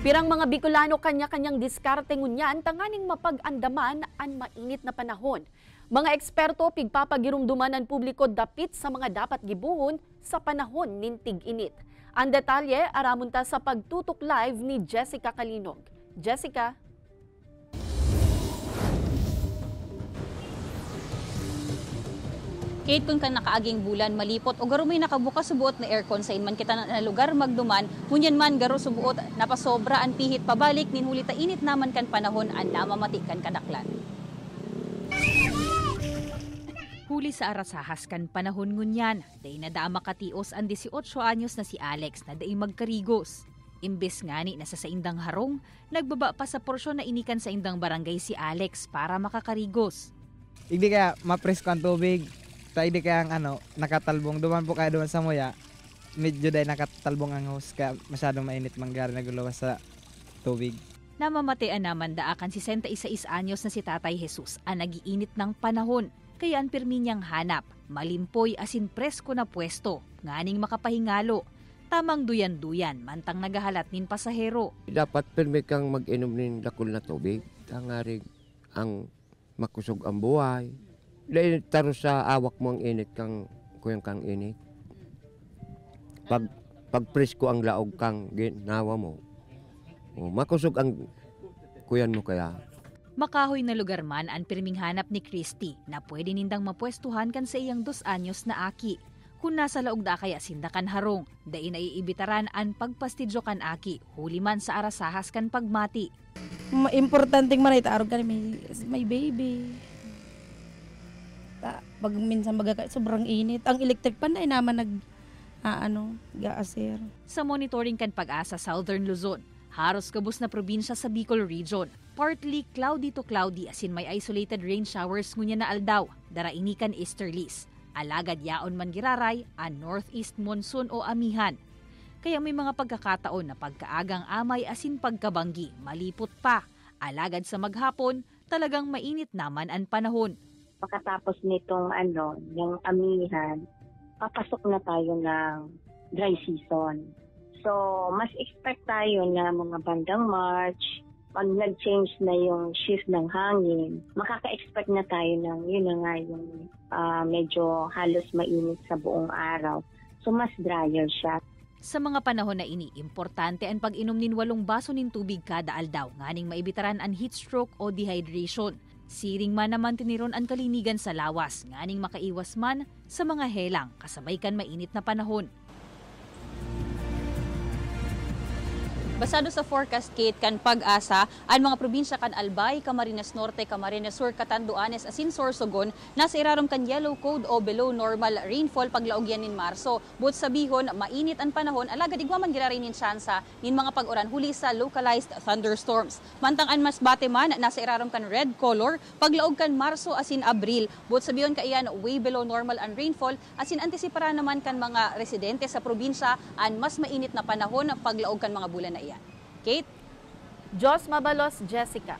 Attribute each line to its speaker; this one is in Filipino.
Speaker 1: Pirang mga Bicolano kanya-kanyang diskarte ngunyan tanganing mapag-andaman ang mainit na panahon. Mga eksperto pigpapagirumduman ng publiko dapit sa mga dapat gibuhon sa panahon nin tig-init. Ang detalye aramon ta sa pagtutok live ni Jessica Kalinog. Jessica.
Speaker 2: Kate, kung kan nakaaging bulan, malipot o garo may nakabukas subuot na aircon sa inman kita na lugar magduman, ngunyan man garo subuot napasobra ang pihit pabalik nin hulita init naman kan panahon ang namamati kan kadaklan. Huli sa arasahas kan panahon ngunyan, day nadama katios ang 18 anyos na si Alex na day magkarigos. Imbes ngani nasa sa indang harong, nagbaba pa sa porsyon na inikan sa indang barangay si Alex para makakarigos.
Speaker 3: Hindi kaya mapresko ang tubig. Tayo di kaya nakatalbong. Duman po kayo doon sa muya. Medyo dahil nakatalbong ang hose kaya masyadong mainit manggari nagulawas sa tubig.
Speaker 2: Namamatian naman daakan si 66 anyos na si Tatay Jesus ang nagiinit ng panahon. Kaya ang pirmi niyang hanap, malimpoy asin presko na pwesto, nganing makapahingalo. Tamang duyan-duyan, mantang nagahalat nin pasahero.
Speaker 4: Dapat pirmi kang mag-inom nin lakul na tubig. Tangarig ang makusog ang buhay. Dahil taro sa awak mo ang init kang kuyang kang init. Pag presko ang laog kang ginawa mo, makusog ang kuyan mo kaya.
Speaker 2: Makahoy na lugar man ang pirming hanap ni Christy na pwede nindang mapwestuhan kan sa iyang 2 anyos na aki. Kung nasa laog da kaya sindakan harong, dain ay ibitaran ang pagpastidyo kan aki, huli man sa arasahas kan pagmati.
Speaker 5: Importanteng man itaarog ka may baby. Pag minsan sobrang init. Ang electric pan ay naman gaasir.
Speaker 2: Sa monitoring kan Pag-asa Southern Luzon, haros kabus na probinsya sa Bicol Region. Partly cloudy to cloudy asin may isolated rain showers ngunya na aldaw. Daraini kan easterlies. Alagad yaon man giraray ang northeast monsoon o amihan. Kaya may mga pagkakataon na pagkaagang amay asin pagkabanggi, malipot pa. Alagad sa maghapon, talagang mainit naman ang panahon.
Speaker 6: Pagkatapos nitong yung amihan, papasok na tayo ng dry season. So, mas expect tayo na mga bandang March, pag nag-change na yung shift ng hangin, makaka-expect na tayo ng yung medyo halos mainit sa buong araw. So, mas drier siya.
Speaker 2: Sa mga panahon na ini, importante ang pag-inom nin 8 baso nin tubig kada aldaw, nganing maibitaran ang heat stroke o dehydration. Siring man naman tiniron ang kalinigan sa lawas, nganing makaiwas man sa mga helang kasabay kan mainit na panahon. Basado sa forecast, Kate, kan Pag-asa, ang mga probinsya kan Albay, Camarines Norte, Camarines Sur, Catanduanes, asin Sorsogon, nasa irarom kan yellow code o below normal rainfall paglaog yan nin Marso. But sabihon, mainit ang panahon, alagad igwaman girarin nin tsansa nin mga pag-uran huli sa localized thunderstorms. Mantang an mas bate man, nasa irarom kan red color, paglaog kan Marso asin Abril. But sabihon kaiyan, way below normal ang rainfall, asin antisipara naman kan mga residente sa probinsya ang mas mainit na panahon paglaog kan mga bulan na iyan. Kate?
Speaker 1: Jos Mabalos, Jessica.